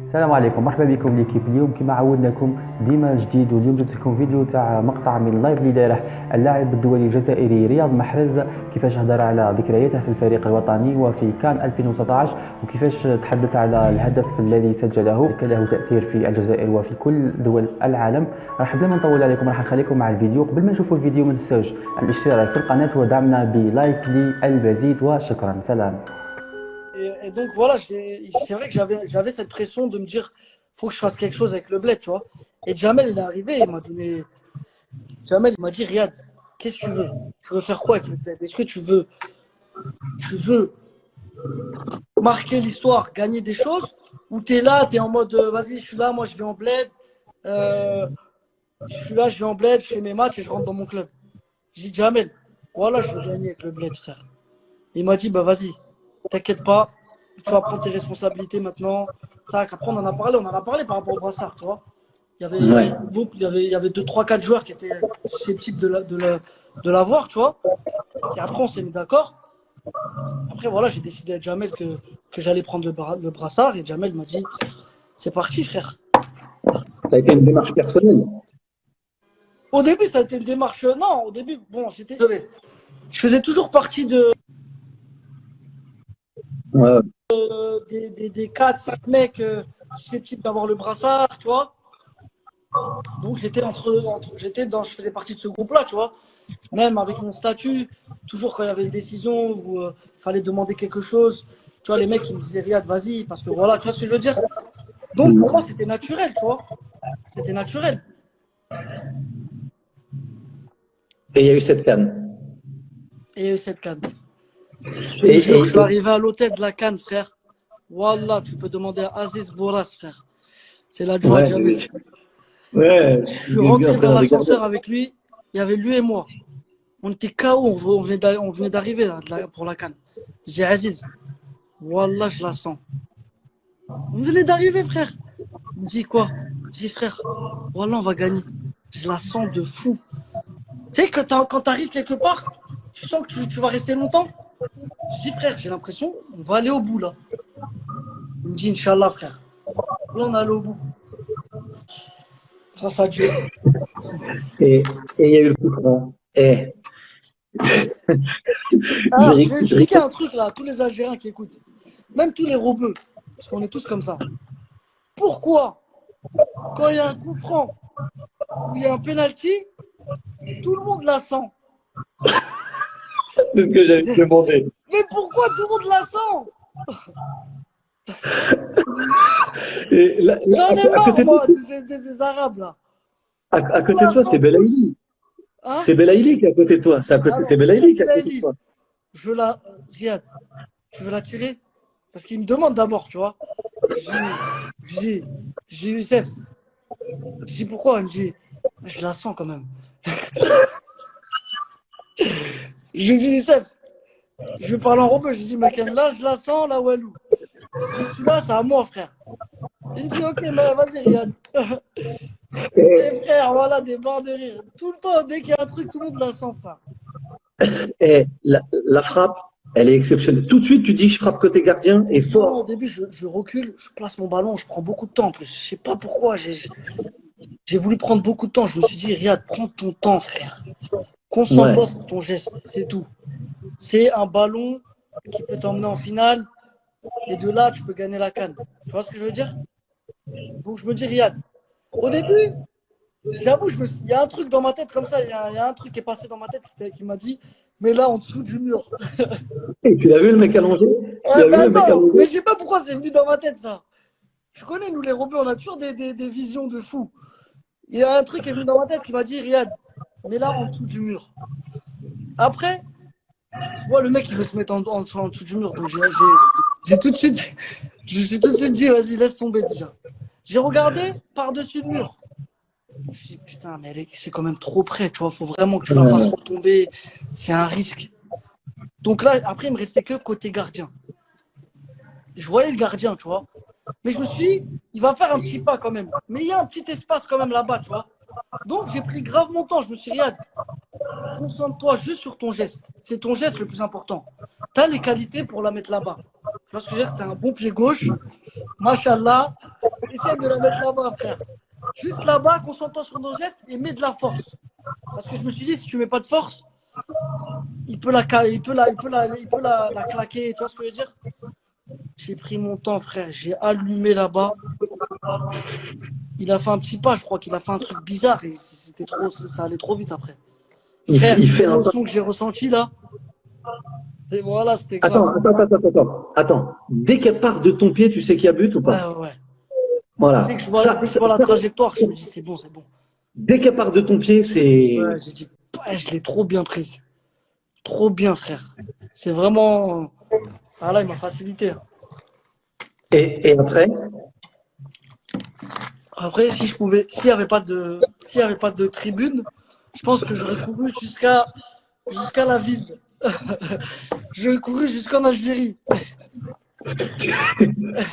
السلام عليكم، مرحبا بكم ليكيب. اليوم كما عودناكم ديما جديد، واليوم جبت لكم فيديو تاع مقطع من اللايف اللي داره اللاعب الدولي الجزائري رياض محرز، كيفاش هضر على ذكرياته في الفريق الوطني وفي كان 2019، وكيفاش تحدث على الهدف الذي سجله كان له تأثير في الجزائر وفي كل دول العالم. راح بلا ما نطول عليكم راح نخليكم مع الفيديو. قبل ما نشوفوا الفيديو ما تنساوش الاشتراك في القناة ودعمنا بلايك للمزيد، وشكرا. سلام. Et donc voilà, c'est vrai que j'avais cette pression de me dire, faut que je fasse quelque chose avec le bled, tu vois. Et Jamel, il est arrivé, Jamel, il m'a dit, Riyad, qu'est-ce que tu veux? Tu veux faire quoi avec le bled? Est-ce que tu veux marquer l'histoire, gagner des choses, ou t'es là, t'es en mode, vas-y, je suis là, moi je vais en bled, je suis là, je vais en bled, je fais mes matchs et je rentre dans mon club. J'ai dit, Jamel, voilà, je veux gagner avec le bled, frère. Il m'a dit, bah vas-y. T'inquiète pas, tu vas prendre tes responsabilités maintenant. Après, on en a parlé par rapport au brassard, tu vois. Il y avait 2, 3, 4 joueurs qui étaient susceptibles de l'avoir, tu vois. Et après, on s'est mis d'accord. Après, voilà, j'ai décidé à Jamel que j'allais prendre le brassard. Et Jamel m'a dit, c'est parti, frère. Ça a été une démarche personnelle. Au début, ça a été une démarche. Non, au début, bon, je faisais toujours partie des 4, 5 mecs susceptibles d'avoir le brassard, tu vois. Donc je faisais partie de ce groupe-là, tu vois. Même avec mon statut, toujours quand il y avait une décision où il fallait demander quelque chose, tu vois, les mecs ils me disaient Riyad, vas-y, parce que voilà, tu vois ce que je veux dire. Donc pour moi c'était naturel, tu vois. C'était naturel. Et il y a eu cette canne. Je suis arrivé à l'hôtel de la Cannes, frère. Wallah, tu peux demander à Aziz Boras, frère. C'est l'adjoint de Jamel. Ouais, je suis rentré dans l'ascenseur avec lui. Il y avait lui et moi. On était KO, on venait d'arriver pour la Cannes. J'ai dit Aziz, Wallah, je la sens. On venait d'arriver, frère. Il me dit quoi? Je dis frère, Wallah, on va gagner. Je la sens de fou. Tu sais, quand tu arrives quelque part, tu sens que tu vas rester longtemps. Je dis frère, j'ai l'impression on va aller au bout là. Il me dit Inch'Allah frère. Là on est allé au bout. Ça a duré. Et il y a eu le coup franc. Alors, je vais expliquer un truc là à tous les Algériens qui écoutent. Même tous les robeux. Parce qu'on est tous comme ça. Pourquoi quand il y a un coup franc ou il y a un penalty, tout le monde la sent? C'est ce que j'avais demandé. Mais pourquoi tout le monde la sent? J'en ai marre, moi, des Arabes, là. À côté de toi, c'est Belaïli. Hein? C'est Belaïli qui est à côté de toi. C'est Belaïli qui est à côté de toi. Riyad, tu veux la tirer? Parce qu'il me demande d'abord, tu vois. Je dis, Youssef. Je dis, pourquoi? Il me dit, je la sens quand même. Je lui dis, Youssef. Je vais parler en robot, je dis, mais là, je la sens, la Walou. Celui-là, c'est à moi, frère. Il me dit, ok, mais vas-y, Riyad. Et frère, voilà, des barres de rire. Tout le temps, dès qu'il y a un truc, tout le monde la sent, frère. Et la frappe, elle est exceptionnelle. Tout de suite, tu dis, je frappe côté gardien et fort. Non, au début, je recule, je place mon ballon, je prends beaucoup de temps en plus. Je sais pas pourquoi, j'ai voulu prendre beaucoup de temps. Je me suis dit, Riyad, prends ton temps, frère. Concentre-toi sur ton geste, c'est tout. C'est un ballon qui peut t'emmener en finale. Et de là, tu peux gagner la CAN. Tu vois ce que je veux dire? Donc, je me dis, Riyad, au début, j'avoue, il y a un truc dans ma tête comme ça, il y a un truc qui est passé dans ma tête qui m'a dit, mais là, en dessous du mur. Et tu l'as vu, le mec allongé? Mais je sais pas pourquoi c'est venu dans ma tête, ça. Je connais, nous, les robots, on a toujours des visions de fou. Il y a un truc qui est venu dans ma tête qui m'a dit, Riyad, mais là, en dessous du mur. Après, je vois le mec qui veut se mettre en dessous du mur, donc j'ai tout de suite, je me suis tout de suite dit, vas-y, laisse tomber déjà. J'ai regardé par-dessus le mur. Je me suis dit, putain, mais c'est quand même trop près, tu vois, faut vraiment que tu la fasses retomber, c'est un risque. Donc là, après, il me restait que côté gardien. Je voyais le gardien, tu vois. Mais je me suis dit, il va faire un petit pas quand même. Mais il y a un petit espace quand même là-bas, tu vois. Donc j'ai pris grave mon temps, je me suis dit, Riyad, concentre-toi juste sur ton geste. C'est ton geste le plus important. Tu as les qualités pour la mettre là-bas. Tu vois ce que je veux dire? Tu as un bon pied gauche. Machallah. essaye de la mettre là-bas, frère. Juste là-bas, concentre-toi sur nos gestes et mets de la force. Parce que je me suis dit, si tu mets pas de force, il peut la claquer, tu vois ce que je veux dire? J'ai pris mon temps, frère. J'ai allumé là-bas. Il a fait un petit pas, je crois qu'il a fait un truc bizarre et c'était trop, ça allait trop vite après. Frère, Il fait un pas. l'émotion que j'ai ressentie là, et voilà, c'était Attends, grave. attends. Dès qu'elle part de ton pied, tu sais qu'il y a but ou pas? Ouais. Voilà. Dès que je vois la trajectoire, je me dis c'est bon. Dès qu'elle part de ton pied, c'est. Ouais, j'ai dit, ouais, je l'ai trop bien prise. Trop bien, frère. C'est vraiment. Ah là, il m'a facilité. Et après? Après, si je pouvais, s'il n'y avait pas de tribune, je pense que j'aurais couru jusqu'à la ville. J'aurais couru jusqu'en Algérie.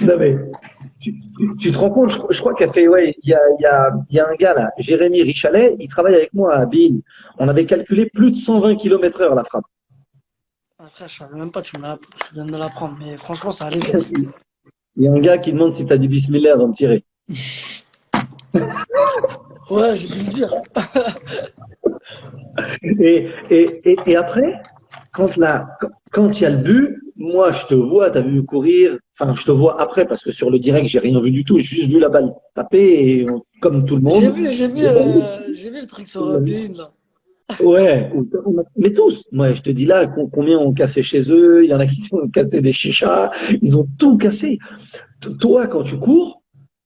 Non mais, tu te rends compte, je crois qu'elle fait, ouais, il y a un gars là, Jérémy Richalet, il travaille avec moi à Bein. On avait calculé plus de 120 km/h la frappe. Après, je savais même pas, tu viens de me l'apprendre, mais franchement, ça allait vite. Il y a un gars qui demande si tu as dit bismillah avant de tirer. Ouais, j'ai dû le dire. Et après, quand il y a le but, moi je te vois, tu as vu courir, enfin je te vois après parce que sur le direct, j'ai rien vu du tout, j'ai juste vu la balle taper et comme tout le monde. J'ai vu le truc sur Bein, là. Ouais, mais tous. Moi, je te dis là, combien ont cassé chez eux, il y en a qui ont cassé des chichas, ils ont tout cassé. Toi, quand tu cours,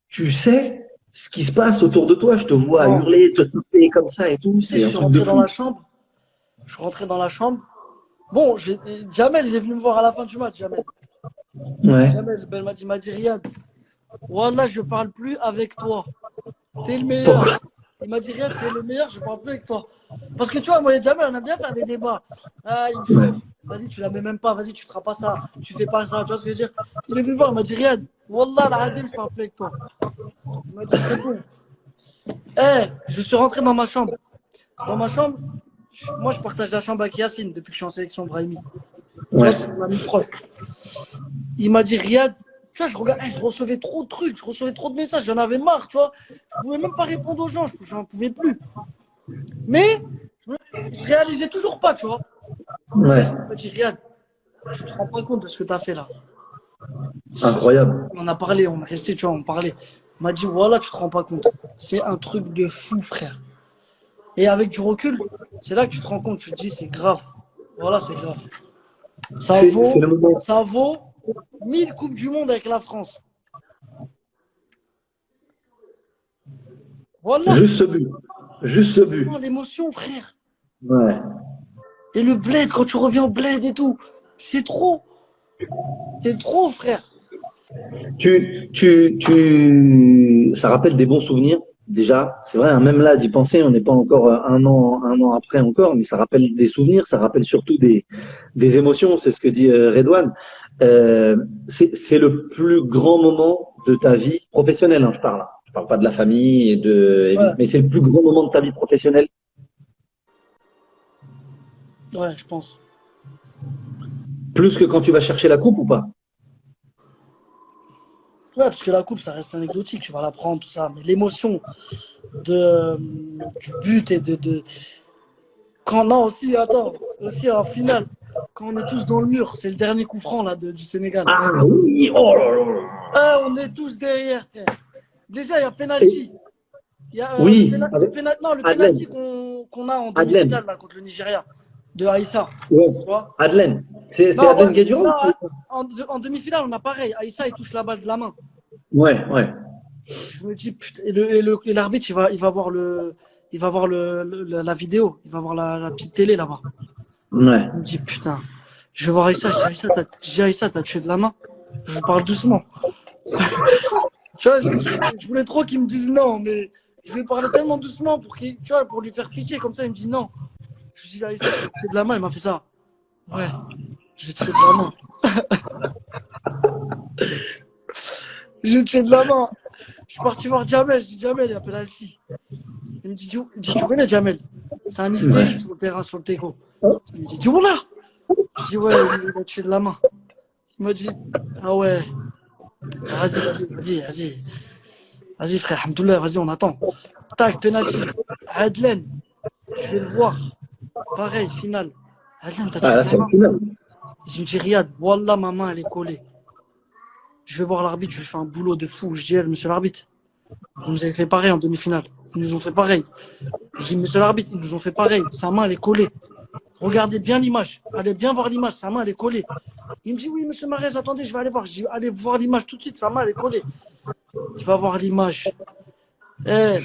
tu sais ce qui se passe autour de toi. Je te vois Non, hurler, te taper comme ça et tout. tu sais, C'est je un suis truc de rentré dans fou. la chambre. Je suis rentré dans la chambre. Bon, Jamel, il est venu me voir à la fin du match, Jamel. Ouais. Jamel, ben, il m'a dit, Riyad, Wallah, je parle plus avec toi. T'es le meilleur. Pourquoi? Il m'a dit, Riyad, t'es le meilleur, je parle plus avec toi. Parce que tu vois, moi et Jamel, on aime bien faire des débats. Ah, il me Ouais. chauffe. Vas-y, tu la mets même pas. Vas-y, tu feras pas ça. Tu fais pas ça. Tu vois ce que je veux dire? Il est venu me voir, il m'a dit, Riyad, Wallah, la Hadim, je parle plus avec toi. Il m'a dit, c'est bon. Je suis rentré dans ma chambre. Dans ma chambre, moi, je partage la chambre avec Yacine depuis que je suis en sélection Brahimi. Tu vois, Ouais. c'est mon ami proche. Il m'a dit, Riyad, tu vois, je recevais trop de trucs, je recevais trop de messages, j'en avais marre, tu vois. Je pouvais même pas répondre aux gens, j'en pouvais plus. Mais je réalisais toujours pas, tu vois. Ouais. Il m'a dit, Riyad, tu te rends pas compte de ce que tu as fait là. Incroyable. On a parlé, on est resté, tu vois, on parlait. Il m'a dit, voilà, tu te rends pas compte. C'est un truc de fou, frère. Et avec du recul, c'est là que tu te rends compte, tu te dis, c'est grave. Voilà, c'est grave. C'est le moment. Ça vaut 1000 Coupes du Monde avec la France. Voilà. Juste ce but. Juste ce but. Non, l'émotion, frère. Ouais. Et le bled, quand tu reviens au bled et tout, c'est trop. C'est trop, frère. Ça rappelle des bons souvenirs. Déjà, c'est vrai, hein, même là, d'y penser, on n'est pas encore un an après encore, mais ça rappelle des souvenirs, ça rappelle surtout des émotions. C'est ce que dit Redouane. C'est le plus grand moment de ta vie professionnelle, hein, je parle. Je parle pas de la famille Ouais, mais c'est le plus grand moment de ta vie professionnelle. ouais, je pense. Plus que quand tu vas chercher la coupe ou pas? Ouais, parce que la coupe, ça reste anecdotique, tu vas la prendre, tout ça. Mais l'émotion du but et quand non, aussi, attends, aussi en finale, quand on est tous dans le mur, c'est le dernier coup franc là, du Sénégal. Ah oui, oh là là. Ah, on est tous derrière, frère. Déjà, il y a penalty. Il y a Oui, le penalty Adelaine. qu'on a en Adelaine. demi-finale là, contre le Nigeria, de Aïssa. Ouais. Tu vois? Adelaine. C'est Non, Adelaine Guédura non, ou... en demi-finale, on a pareil. Aïssa, il touche la balle de la main. Ouais, ouais. Je me dis, putain, et l'arbitre, il va voir la vidéo. Il va voir la petite télé là-bas. Ouais. Je me dis, putain, je vais voir Aïssa. Je dis, Aïssa, t'as tué de la main. Je parle doucement. Tu vois, je voulais trop qu'il me dise non, mais je vais parler tellement doucement pour lui faire pitié. Comme ça, il me dit non. Je lui dis, Aïssa, j'ai tué de la main. Il m'a fait ça. Ouais, j'ai tué de la main. J'ai tué de la main. Je suis parti voir Jamel. Je dis, Jamel, il appelle Alfie. Il me dit, tu connais Jamel? C'est un hystérique sur le terrain, sur le teco. Il me dit, voilà. Je dis, ouais, il a tué de la main. Il m'a dit, ah ouais. Vas-y. Vas-y, frère, alhamdoulilah, vas-y, on attend. Tac, penalty. Adlen, je vais le voir. Pareil, finale. Adlen, t'as Ah, là, touché c'est ma le main. final. Je me dis, Riyad, Wallah, ma main, elle est collée. Je vais voir l'arbitre, je lui fais un boulot de fou. Je dis, monsieur l'arbitre, vous nous avez fait pareil en demi-finale. Ils nous ont fait pareil. Je dis, monsieur l'arbitre, ils nous ont fait pareil. Sa main, elle est collée. Regardez bien l'image. Allez bien voir l'image. Sa main, elle est collée. Il me dit, oui, monsieur Marès, attendez, je vais aller voir. Je dis, allez voir l'image tout de suite. Sa main, elle est collée. Il va voir l'image. Eh,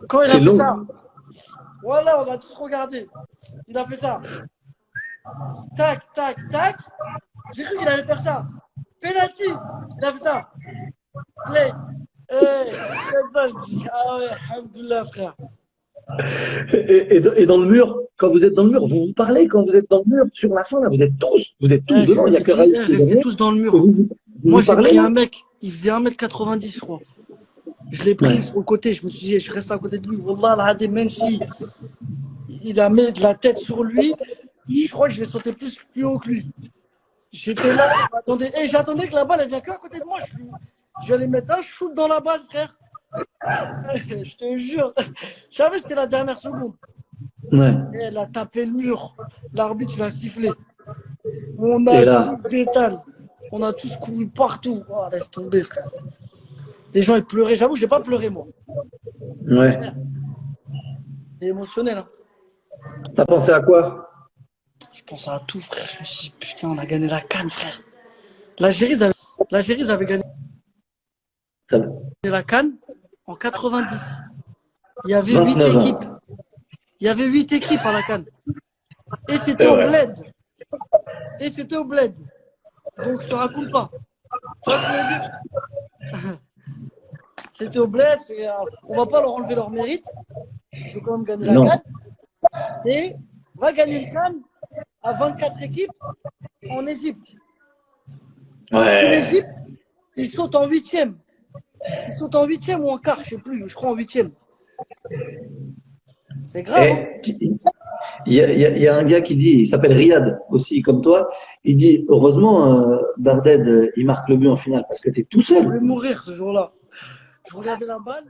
quand il a C'est fait long. ça, voilà, on a tous regardé. Il a fait ça. Tac, tac, tac. J'ai cru qu'il allait faire ça. Penalty. Il a fait ça. Play. Comme ça, je dis, ah ouais, alhamdoulilah, frère. Et dans le mur, quand vous êtes dans le mur, vous vous parlez quand vous êtes dans le mur. Sur la fin, là, vous êtes tous devant. Il n'y a que Raïs qui est Restez derrière. tous dans le Et mur. vous Moi, vous j'ai parlez pris là. un mec, il faisait 1m90, je crois. Je l'ai pris Ouais. sur le côté, je me suis dit, je reste à côté de lui. Wallah, al-Hadim, même si il a mis de la tête sur lui, je crois que je vais sauter plus haut que lui. J'étais là, j'attendais que la balle, elle vient qu'à côté de moi. Je vais aller mettre un shoot dans la balle, frère. Je te jure. Je savais que c'était la dernière seconde. Ouais. Et elle a tapé le mur. L'arbitre, il a sifflé. On Et a là, tous détalé. On a tous couru partout. Oh, laisse tomber, frère. Les gens, ils pleuraient. J'avoue, je n'ai pas pleuré, moi. ouais. C'est émotionnel. Hein. T'as pensé à quoi? Je pense à tout, frère. Je me suis dit, putain, on a gagné la CAN, frère. L'Algérie avait gagné Ça- la CAN en 90. Il y avait 8 29 ans. équipes. Il y avait 8 équipes à la CAN. Et c'était Et au ouais. bled. Et c'était au bled. Donc, je te raconte pas. Tu vois ce que je veux dire? C'était au bled. On va pas leur enlever leur mérite. Ils ont quand même gagné la Non. CAN. Et on va gagner une CAN à 24 équipes en Égypte. En Ouais. Égypte, ils sautent en 8e. Ils sautent en 8e ou en quart, je sais plus. Je crois en 8e. C'est grave. Hein. Et il y a un gars qui dit, il s'appelle Riyad aussi, comme toi. Il dit, heureusement, Barded, il marque le but en finale parce que tu es tout Je seul. voulais mourir ce jour-là. Je regardais la balle.